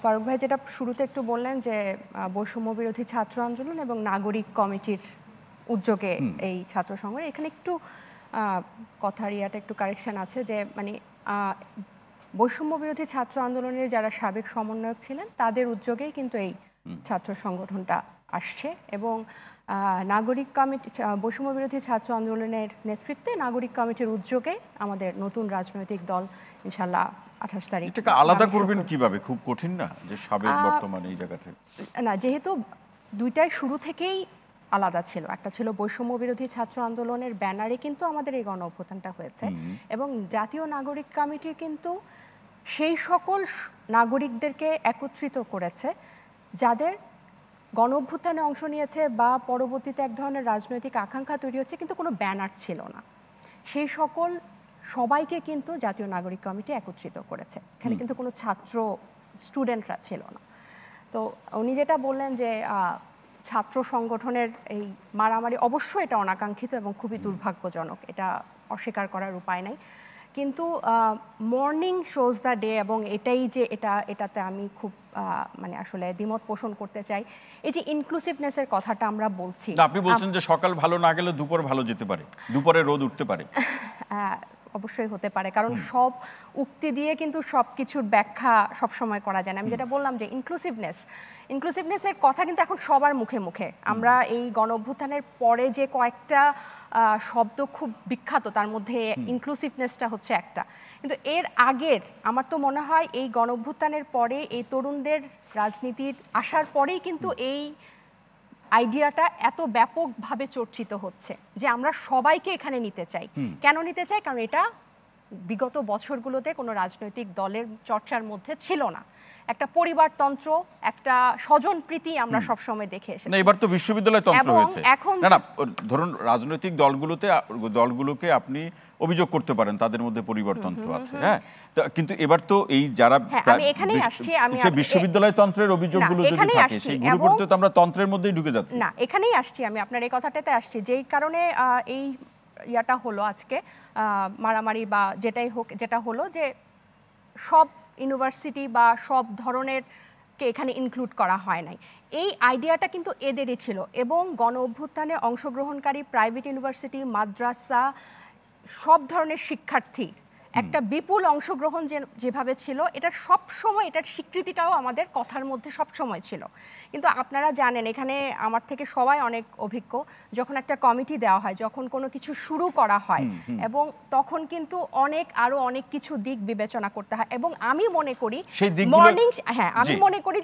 ফারুক ভাই যেটা শুরুতে একটু বললেন যে বৈষম্য বিরোধী ছাত্র আন্দোলন এবং নাগরিক কমিটির উদ্যোগে এই ছাত্র সংগঠন, এখানে একটু কথার ইয়াটা একটু কারেকশন আছে যে মানে বৈষম্য বিরোধী ছাত্র আন্দোলনের যারা সাবেক সমন্বয়ক ছিলেন তাদের উদ্যোগেই কিন্তু এই ছাত্র সংগঠনটা আসছে এবং নাগরিক কমিটি বৈষম্য বিরোধী ছাত্র আন্দোলনের নেতৃত্বে নাগরিক কমিটির উদ্যোগে আমাদের নতুন রাজনৈতিক দল ইনশাল্লাহ 28 তারিখ। এটাকে আলাদা করবেন কিভাবে? খুব কঠিন না যে সাবেক বর্তমান এই জায়গাতে? না, যেহেতু দুইটাই শুরু থেকেই আলাদা ছিল, একটা ছিল বৈষম্য বিরোধী ছাত্র আন্দোলনের ব্যানারে কিন্তু আমাদের এই গণ অভ্যুত্থানটা হয়েছে এবং জাতীয় নাগরিক কমিটির কিন্তু সেই সকল নাগরিকদেরকে একত্রিত করেছে যাদের গণ অভ্যুত্থানে অংশ নিয়েছে বা পরবর্তীতে এক ধরনের রাজনৈতিক আকাঙ্ক্ষা তৈরি হচ্ছে কিন্তু কোনো ব্যানার ছিল না। সেই সকল সবাইকে কিন্তু জাতীয় নাগরিক কমিটি একত্রিত করেছে, এখানে কিন্তু কোনো ছাত্র স্টুডেন্টরা ছিল না। তো উনি যেটা বললেন যে ছাত্র সংগঠনের এই মারামারি, অবশ্যই এটা অনাকাঙ্ক্ষিত এবং খুবই দুর্ভাগ্যজনক, এটা অস্বীকার করার উপায় নাই। কিন্তু মর্নিং শোজ দ্য ডে এবং এটাই যে এটাতে আমি খুব মানে আসলে দ্বিমত পোষণ করতে চাই। এই যে ইনক্লুসিভনেসের কথাটা আমরা বলছি, আপনি বলছেন যে সকাল ভালো না গেলে দুপুর ভালো যেতে পারে, দুপুরে রোদ উঠতে পারে। অবশ্যই হতে পারে, কারণ সব উক্তি দিয়ে কিন্তু সব কিছুর ব্যাখ্যা সবসময় করা যায় না। আমি যেটা বললাম যে ইনক্লুসিভনেসের কথা কিন্তু এখন সবার মুখে মুখে। আমরা এই গণ অভ্যুত্থানের পরে যে কয়েকটা শব্দ খুব বিখ্যাত, তার মধ্যে ইনক্লুসিভনেসটা হচ্ছে একটা। কিন্তু এর আগের আমার তো মনে হয় এই গণ অভ্যুত্থানের পরে এই তরুণদের রাজনীতির আসার পরেই কিন্তু এই আইডিয়াটা এত ব্যাপকভাবে চর্চিত হচ্ছে যে আমরা সবাইকে এখানে নিতে চাই। কেন নিতে চাই? কারণ এটা বিগত বছরগুলোতে কোনো রাজনৈতিক দলের চর্চার মধ্যে ছিল না। একটা পরিবারতন্ত্র, একটা স্বজনপ্রীতি আমরা সবসময় দেখে এসেছি। না, এবার তো বিশ্ববিদ্যালয় তন্ত্র হয়েছে। না, ধরুন রাজনৈতিক দলগুলোকে আপনি অভিযোগ করতে পারেন তাদের মধ্যে পরিবারতন্ত্র আছে, হ্যাঁ, কিন্তু এবার তো এই যারা বিশ্ববিদ্যালয় তন্ত্রের অভিযোগগুলো যদি থাকে সেই গুরুত্ব তো আমরা তন্ত্রের মধ্যেই ঢুকে যাচ্ছি। না, এখানেই আসছি আমি, আপনার এই কথাটাতে আসছি, যেই কারণে এই ইয়াটা হলো আজকে মারামারি বা যেটাই হোক, যেটা হলো যে সব ইউনিভার্সিটি বা সব ধরনের কে এখানে ইনক্লুড করা হয় নাই। এই আইডিয়াটা কিন্তু এদেরই ছিল এবং গণ অভ্যুত্থানে অংশগ্রহণকারী প্রাইভেট ইউনিভার্সিটি, মাদ্রাসা, সব ধরনের শিক্ষার্থী একটা বিপুল অংশগ্রহণ যেভাবে ছিল, এটার সব সময় এটার স্বীকৃতিটাও আমাদের কথার মধ্যে সব সময় ছিল। কিন্তু আপনারা জানেন এখানে আমার থেকে সবাই অনেক অভিজ্ঞ, যখন একটা কমিটি দেওয়া হয়, যখন কোনো কিছু শুরু করা হয় এবং তখন কিন্তু আরো অনেক কিছু দিক বিবেচনা করতে হয় এবং আমি মনে করি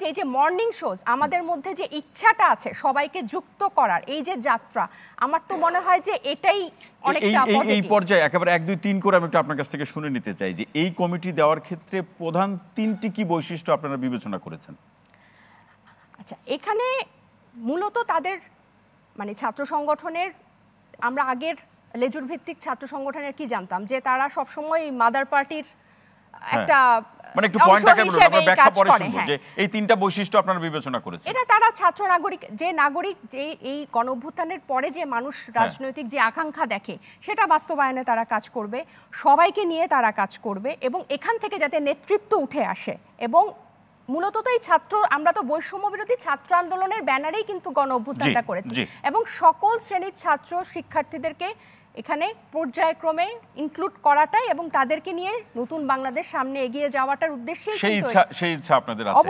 যে এই যে মর্নিং শোজ, আমাদের মধ্যে যে ইচ্ছাটা আছে সবাইকে যুক্ত করার, এই যে যাত্রা, আমার তো মনে হয় যে এটাই এই পর্যায়ে একেবারে 1, 2, 3 করে আমি একটু আপনার কাছ থেকে শুনে নিতে চাই যে এই কমিটি দেওয়ার ক্ষেত্রে প্রধান 3টি কি বৈশিষ্ট্য আপনারা বিবেচনা করেছেন? আচ্ছা, এখানে মূলত তাদের মানে ছাত্র সংগঠনের, আমরা আগের লেজুর ভিত্তিক ছাত্র সংগঠনের কি জানতাম যে তারা সবসময় মাদার পার্টির একটা মানে একটু পয়েন্টটাকে আমরা ব্যাখ্যা পরে শুনবো যে এই 3টা বৈশিষ্ট্য আপনারা বিবেচনা করেছেন। এটা তারা ছাত্র নাগরিক যে এই গণ অভ্যুত্থানের পরে যে মানুষ রাজনৈতিক যে আকাঙ্ক্ষা দেখে সেটা বাস্তবায়নে তারা কাজ করবে, সবাইকে নিয়ে তারা কাজ করবে এবং এখান থেকে যাতে নেতৃত্ব উঠে আসে। এবং মূলত তো এই আমরা তো বৈষম্য বিরোধী ছাত্র আন্দোলনের ব্যানারেই কিন্তু গণ অভ্যুত্থানটা করেছি এবং সকল শ্রেণীর ছাত্র শিক্ষার্থীদেরকে এখানে পর্যায়ক্রমে ইনক্লুড করাটাই এবং তাদেরকে নিয়ে নতুন বাংলাদেশ সামনে এগিয়ে যাওয়াটার উদ্দেশ্যে সেই ইচ্ছা আপনাদের আছে।